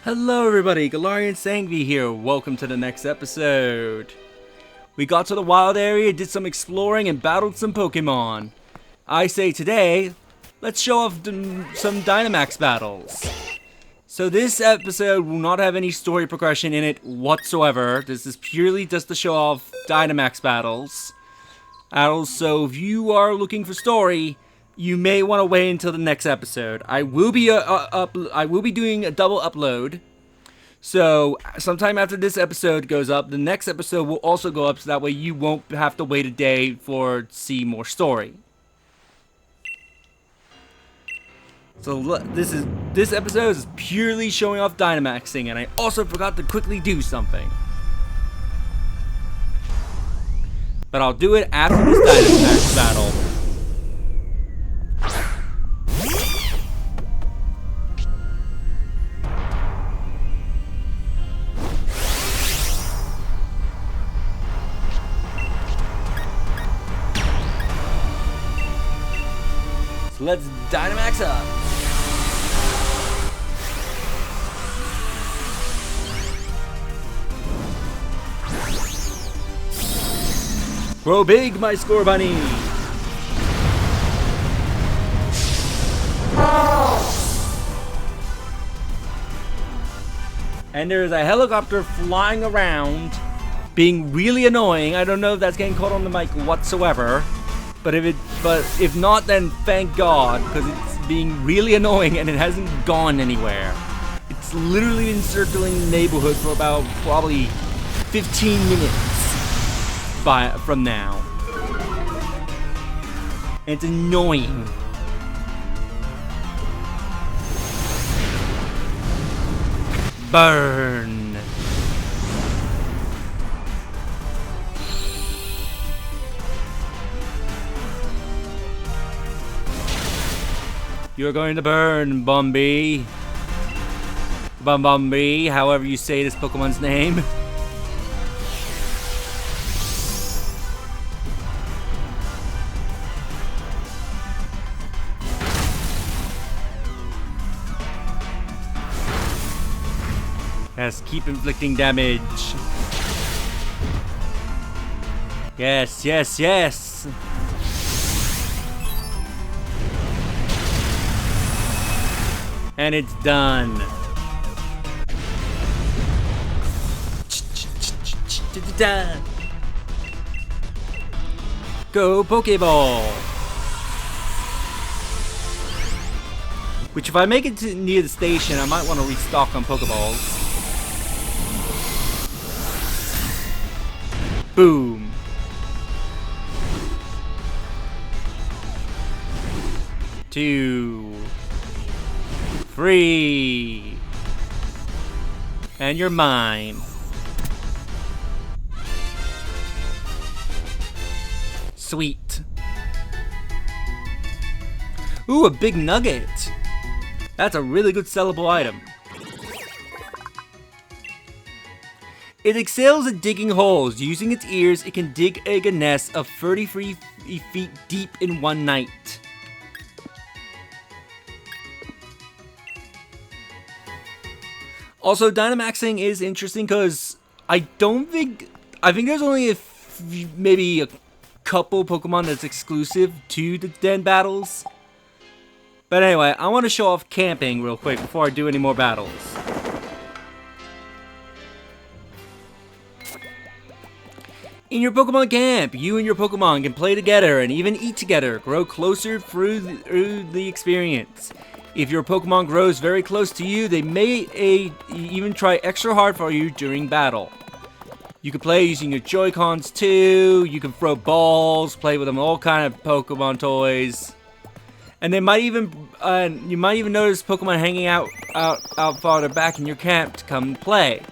Hello everybody, Galarian Sangvi here. Welcome to the next episode. We got to the wild area, did some exploring, and battled some Pokemon. I say today, let's show off some Dynamax battles. So this episode will not have any story progression in it whatsoever. This is purely just to show off Dynamax battles. So if you are looking for story, you may want to wait until the next episode. I will be doing a double upload. So sometime after this episode goes up, the next episode will also go up, so that way you won't have to wait a day for see more story. So this episode is purely showing off Dynamaxing, and I also forgot to quickly do something. But I'll do it after this Dynamax battle. So let's Dynamax up. Grow big, my score bunny. And there's a helicopter flying around, being really annoying. I don't know if that's getting caught on the mic whatsoever. But if not, then thank God, because it's being really annoying and it hasn't gone anywhere. It's literally been circling the neighborhood for about probably 15 minutes from now. And it's annoying. Burn. You're going to burn, Bumby. Bumby, however you say this Pokemon's name. Yes, keep inflicting damage. Yes, yes, yes. And it's done. Go Pokeball! Which if I make it to near the station, I might want to restock on Pokeballs. Boom. Two. 3. And you're mine. Sweet. Ooh, a big nugget. That's a really good sellable item. It excels at digging holes. Using its ears, it can dig a nest of 33 feet deep in one night. Also, Dynamaxing is interesting because I think there's only maybe a couple Pokemon that's exclusive to the den battles. But anyway, I want to show off camping real quick before I do any more battles. In your Pokemon camp, you and your Pokemon can play together and even eat together, grow closer through the experience. If your Pokemon grows very close to you, they may even try extra hard for you during battle. You can play using your Joy-Cons too. You can throw balls, play with them, all kind of Pokemon toys. And they might even, you might even notice Pokemon hanging out farther back in your camp to come and play.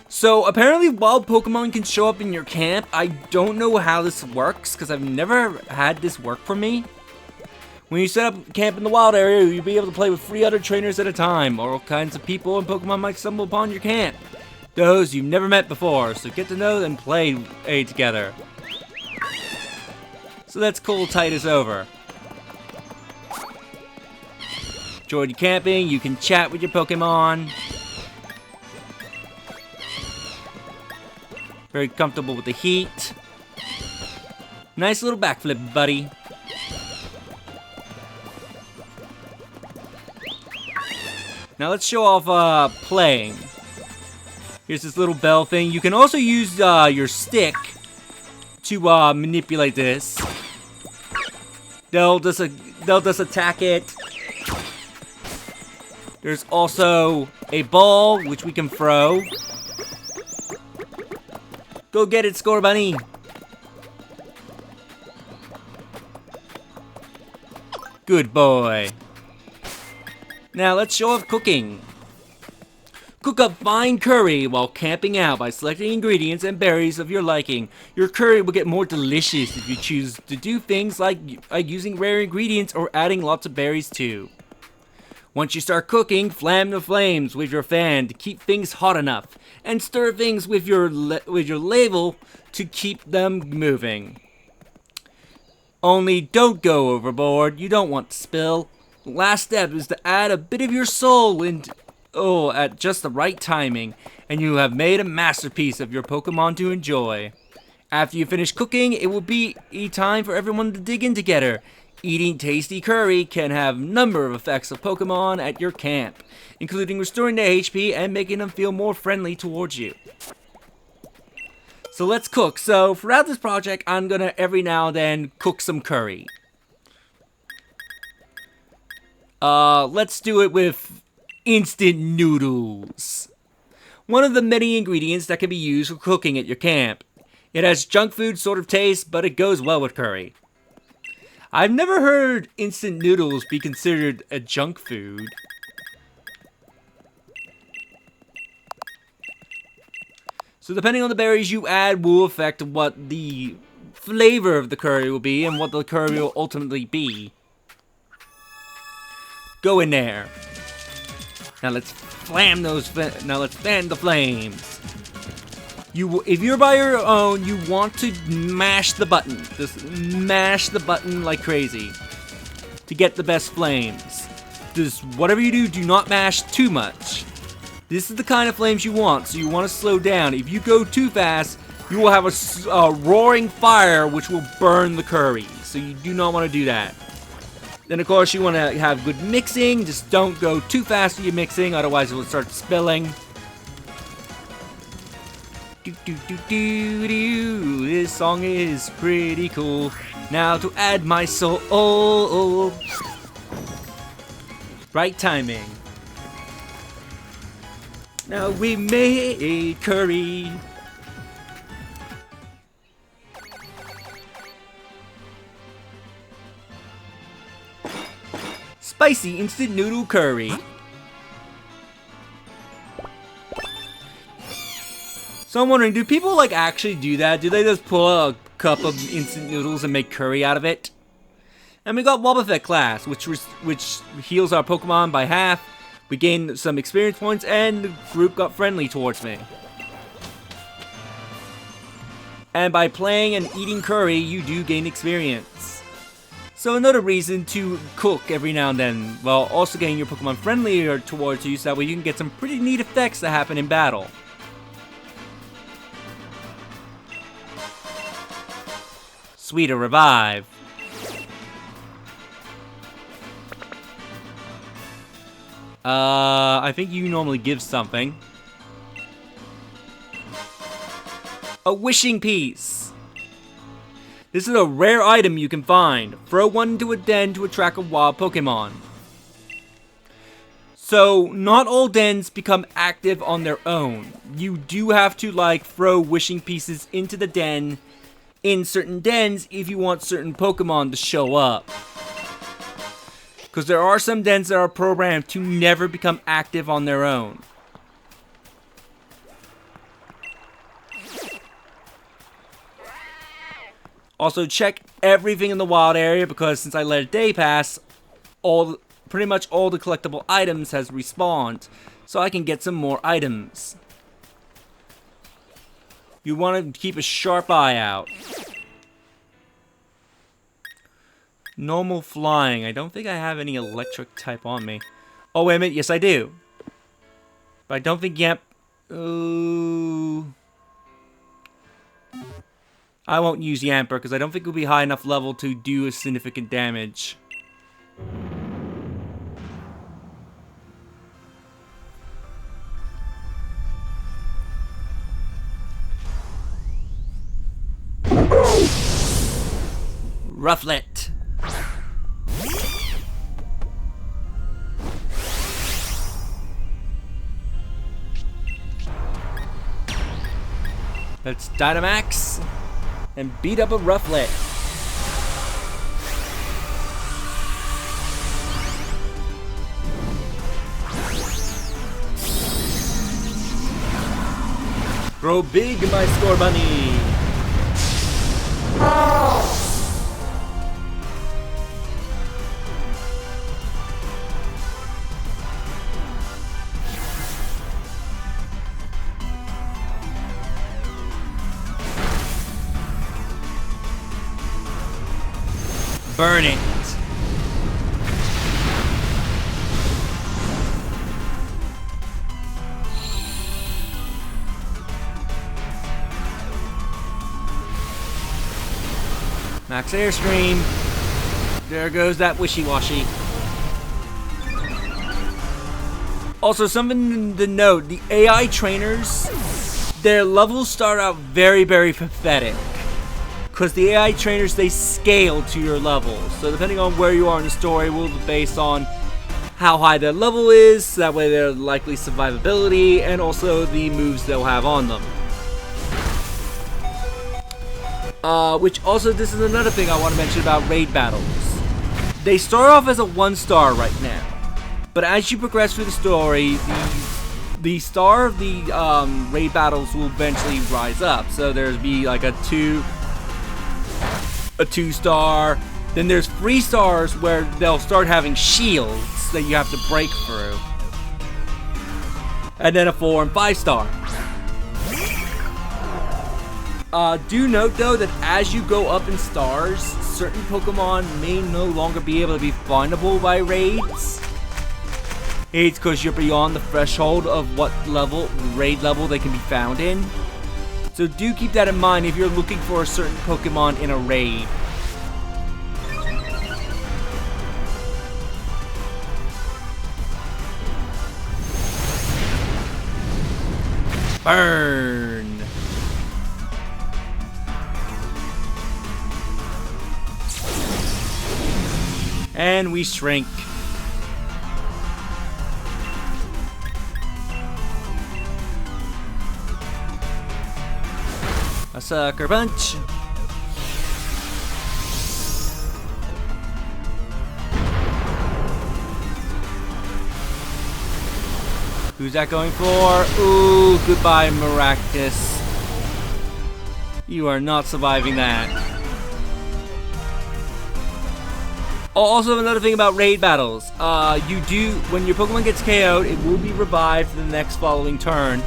So apparently wild Pokemon can show up in your camp. I don't know how this works because I've never had this work for me. When you set up camp in the wild area, you'll be able to play with 3 other trainers at a time, or all kinds of people and Pokemon might stumble upon your camp. Those you've never met before, so get to know them and play together. So that's cool, Titus over. Enjoyed camping, you can chat with your Pokemon. Very comfortable with the heat. Nice little backflip, buddy. Now let's show off playing. Here's this little bell thing. You can also use your stick to manipulate this. They'll just attack it. There's also a ball which we can throw. Go get it, Score Bunny. Good boy. Now let's show off cooking. Cook up fine curry while camping out by selecting ingredients and berries of your liking. Your curry will get more delicious if you choose to do things like using rare ingredients or adding lots of berries too. Once you start cooking, flam the flames with your fan to keep things hot enough, and stir things with your ladle to keep them moving. Only don't go overboard. You don't want to spill. The last step is to add a bit of your soul at just the right timing, and you have made a masterpiece of your Pokemon to enjoy. After you finish cooking, it will be time for everyone to dig in together. Eating tasty curry can have a number of effects of Pokemon at your camp, including restoring their HP and making them feel more friendly towards you. So let's cook. So throughout this project, I'm gonna every now and then cook some curry. Let's do it with instant noodles. One of the many ingredients that can be used for cooking at your camp. It has junk food sort of taste, but it goes well with curry. I've never heard instant noodles be considered a junk food. So depending on the berries you add will affect what the flavor of the curry will be and what the curry will ultimately be. Go in there. Now let's flam those. Now let's fan the flames. If you're by your own, you want to mash the button. Just mash the button like crazy to get the best flames. Just whatever you do, do not mash too much. This is the kind of flames you want, so you want to slow down. If you go too fast, you will have a roaring fire which will burn the curry. So you do not want to do that. Then of course you want to have good mixing. Just don't go too fast with your mixing, otherwise it will start spilling. This song is pretty cool. Now to add my soul. Right timing. Now we made curry. Spicy instant noodle curry. So I'm wondering, do people like actually do that? Do they just pull a cup of instant noodles and make curry out of it? And we got Wobbuffet class, which heals our Pokemon by half. We gained some experience points, and the group got friendly towards me. And by playing and eating curry, you do gain experience. So another reason to cook every now and then, while also getting your Pokemon friendlier towards you, so that way you can get some pretty neat effects that happen in battle. Sweeter revive. I think you normally give something. A wishing piece. This is a rare item you can find. Throw one into a den to attract a wild Pokemon. So, not all dens become active on their own. You do have to, like, throw wishing pieces into the den in certain dens if you want certain Pokemon to show up. Because there are some dens that are programmed to never become active on their own. Also, check everything in the wild area, because since I let a day pass, pretty much all the collectible items has respawned, so I can get some more items. You want to keep a sharp eye out. Normal flying. I don't think I have any electric type on me. Oh, wait a minute. Yes, I do. But I don't think, yep. Ooh. I won't use Yamper because I don't think it'll be high enough level to do a significant damage. Rufflet. Let's Dynamax and beat up a Rufflet. Grow big, my score bunny. Burn it. Max Airstream. There goes that wishy-washy. Also, something to note, the AI trainers, their levels start out very, very pathetic. Because the AI trainers, they scale to your levels. So depending on where you are in the story, will be based on how high their level is. So that way their likely survivability and also the moves they'll have on them. Which also, this is another thing I want to mention about raid battles. They start off as a 1-star right now. But as you progress through the story, the star of the raid battles will eventually rise up. So there's be like a 2-star, then there's 3 stars where they'll start having shields that you have to break through, and then a 4 and 5-star. Do note though that as you go up in stars, certain Pokemon may no longer be able to be findable by raids. It's because you're beyond the threshold of what level, raid level they can be found in. So do keep that in mind if you're looking for a certain Pokemon in a raid. Burn! And we shrink. A sucker punch. Who's that going for? Ooh, goodbye, Maractus. You are not surviving that. Oh, also another thing about raid battles. When your Pokemon gets KO'd, it will be revived for the next following turn.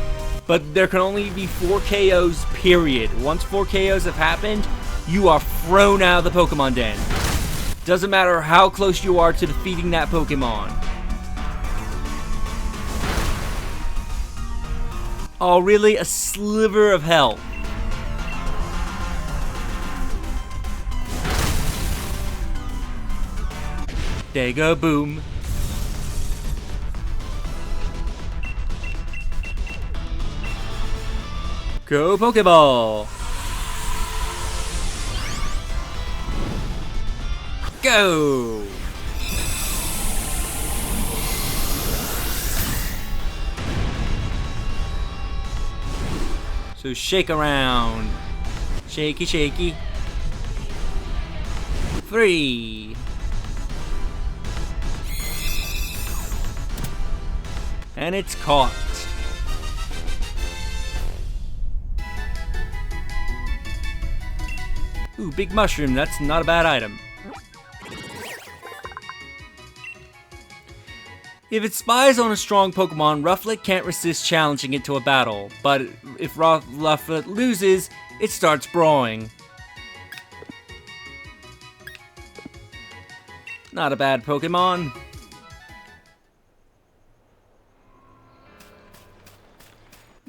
But there can only be 4 KOs, period. Once 4 KOs have happened, you are thrown out of the Pokemon Den. Doesn't matter how close you are to defeating that Pokemon. Oh, really? A sliver of health. There you go, boom. Go Pokeball! Go! So shake around. Shaky, shaky. 3. And it's caught. Ooh, big mushroom, that's not a bad item. If it spies on a strong Pokemon, Rufflet can't resist challenging it to a battle, but if Rufflet loses, it starts brawling. Not a bad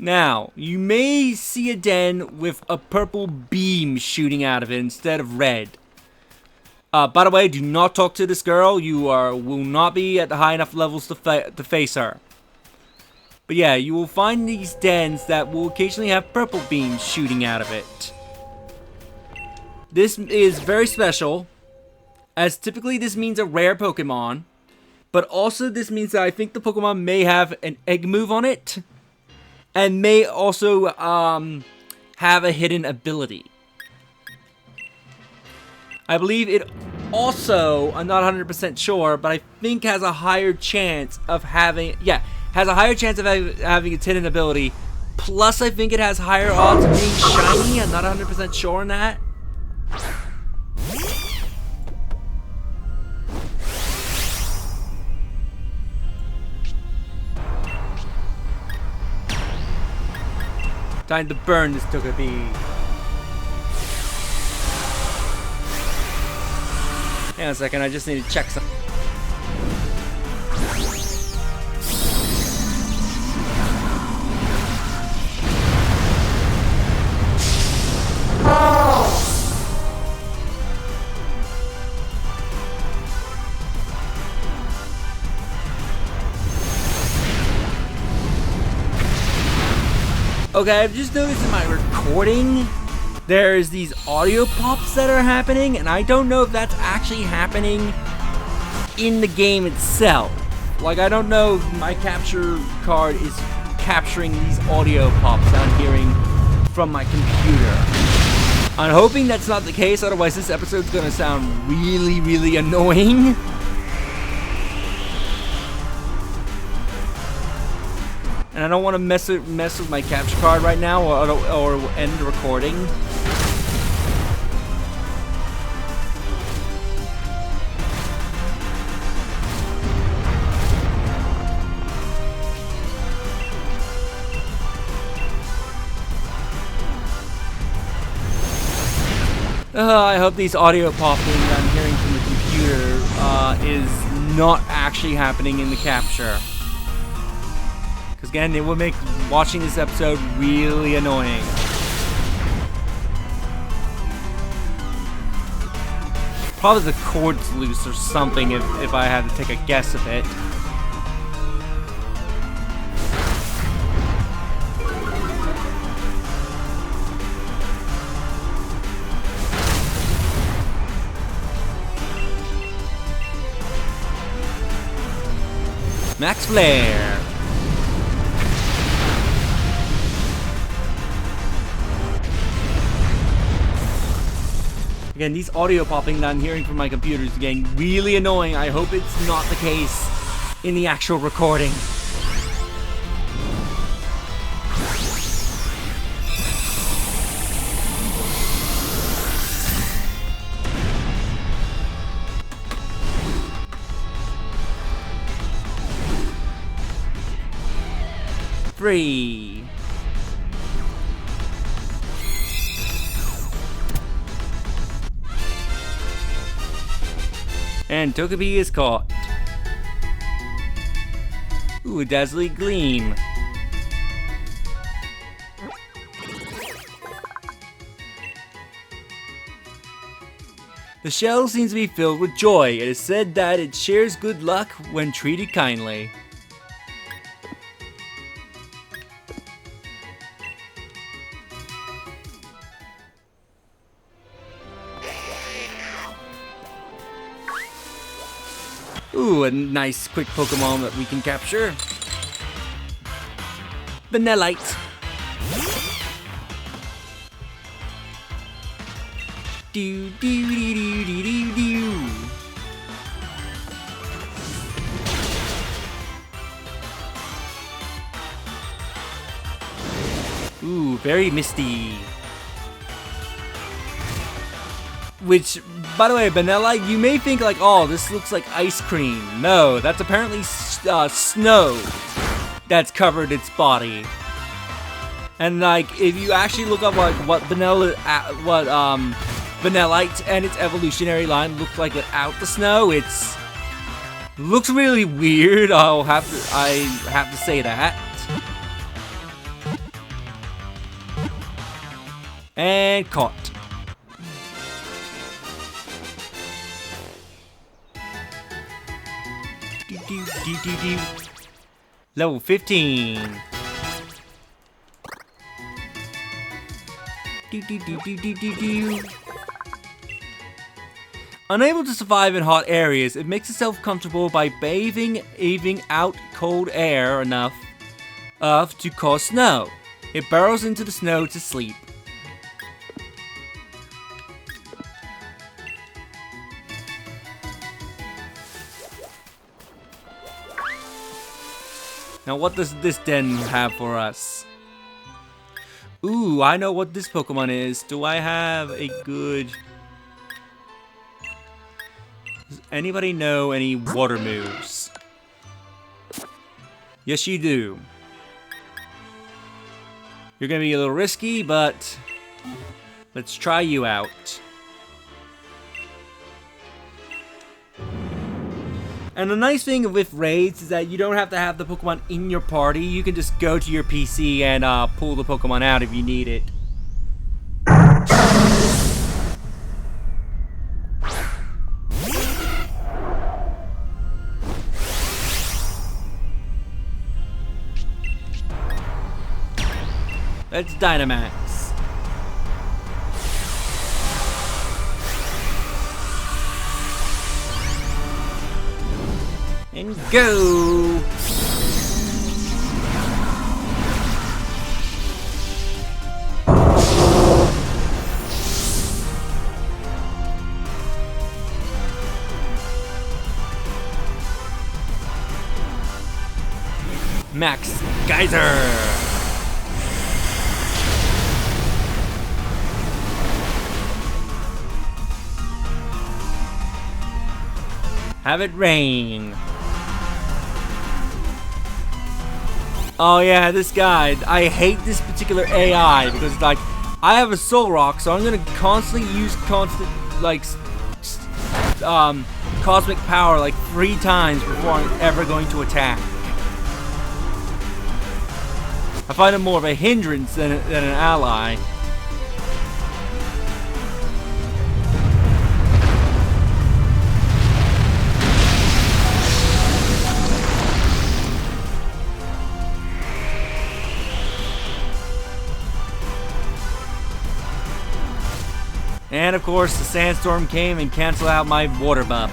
Now, you may see a den with a purple beam shooting out of it instead of red. By the way, do not talk to this girl. You will not be at the high enough levels to face her. But yeah, you will find these dens that will occasionally have purple beams shooting out of it. This is very special, as typically this means a rare Pokemon. But also this means that I think the Pokemon may have an egg move on it. And may also have a hidden ability. I believe it also, I'm not 100% sure, but I think has a higher chance of having, has a higher chance of having its hidden ability. Plus, I think it has higher odds of being shiny. I'm not 100% sure on that. Time to burn this Togepi. Hang on a second, I just need to check something. Okay, I've just noticed in my recording, there's these audio pops that are happening, and I don't know if that's actually happening in the game itself. Like, I don't know if my capture card is capturing these audio pops I'm hearing from my computer. I'm hoping that's not the case, otherwise this episode's gonna sound really, really annoying. And I don't want to mess with my capture card right now, or end the recording. I hope these audio popping I'm hearing from the computer is not actually happening in the capture. Because again, it will make watching this episode really annoying. Probably the cord's loose or something if I had to take a guess of it. Max Flare. Again, these audio popping that I'm hearing from my computer is getting really annoying. I hope it's not the case in the actual recording. Free. And Togepi is caught. Ooh, a dazzling gleam. The shell seems to be filled with joy. It is said that it shares good luck when treated kindly. Ooh, a nice quick Pokemon that we can capture. Vanillite. Do do do do do do do. Ooh, very misty. Which, by the way, Vanillite, you may think like, oh, this looks like ice cream. No, that's apparently snow that's covered its body. And like, if you actually look up like what Vanillite and its evolutionary line looks like without the snow, it's looks really weird. I have to say that. And caught. Level 15. Unable to survive in hot areas, it makes itself comfortable by bathing out cold air enough to cause snow. It burrows into the snow to sleep. Now what does this den have for us? Ooh, I know what this Pokemon is. Do I have a good... Does anybody know any water moves? Yes, you do. You're gonna be a little risky, but let's try you out. And the nice thing with raids is that you don't have to have the Pokemon in your party. You can just go to your PC and pull the Pokemon out if you need it. Let's Dynamax. And go! Max Geyser! Have it rain! Oh yeah, this guy. I hate this particular AI because like I have a Soul Rock, so I'm gonna constantly use cosmic power like 3 times before I'm ever going to attack. I find it more of a hindrance than an ally. And of course, the sandstorm came and canceled out my water buff.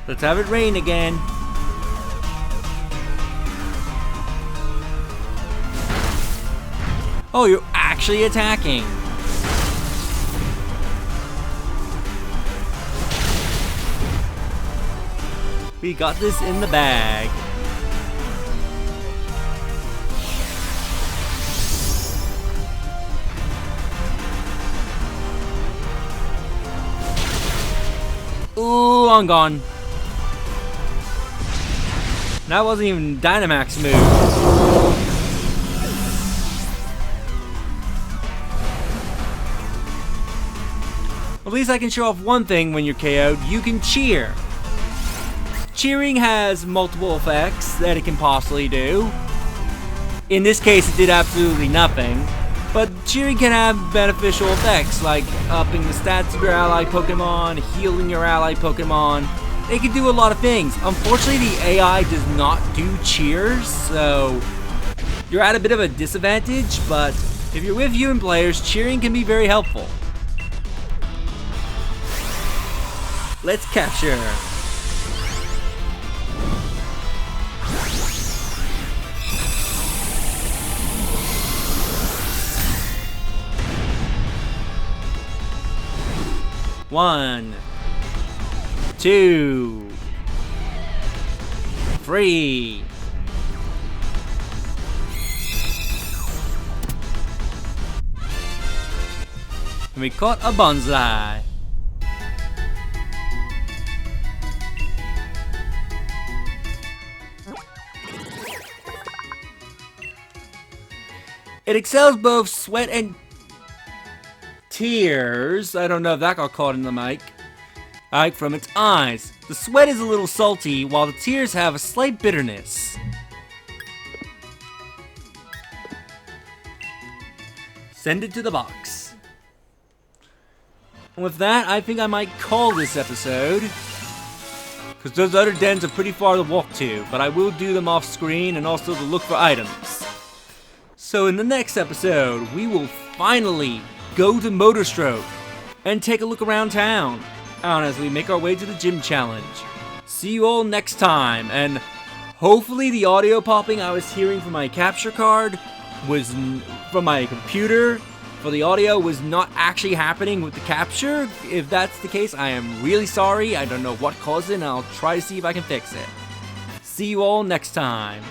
Let's have it rain again. Oh, you're actually attacking. We got this in the bag. Ooh, I'm gone. That wasn't even Dynamax move. At least I can show off one thing when you're KO'd. You can cheer. Cheering has multiple effects that it can possibly do. In this case, it did absolutely nothing. But cheering can have beneficial effects, like upping the stats of your ally Pokemon, healing your ally Pokemon. It can do a lot of things. Unfortunately, the AI does not do cheers, so you're at a bit of a disadvantage, but if you're with human players, cheering can be very helpful. Let's capture. One, 2, 3. And we caught a bonsai. It excels both sweat and tears. I don't know if that got caught in the mic. Alright, from its eyes. The sweat is a little salty, while the tears have a slight bitterness. Send it to the box. And with that, I think I might call this episode. Because those other dens are pretty far to walk to, but I will do them off screen and also to look for items. So in the next episode, we will finally go to Motorstroke and take a look around town as we make our way to the gym challenge. See you all next time, and hopefully the audio popping I was hearing from my capture card was from my computer for the audio was not actually happening with the capture. If that's the case, I am really sorry. I don't know what caused it, and I'll try to see if I can fix it. See you all next time.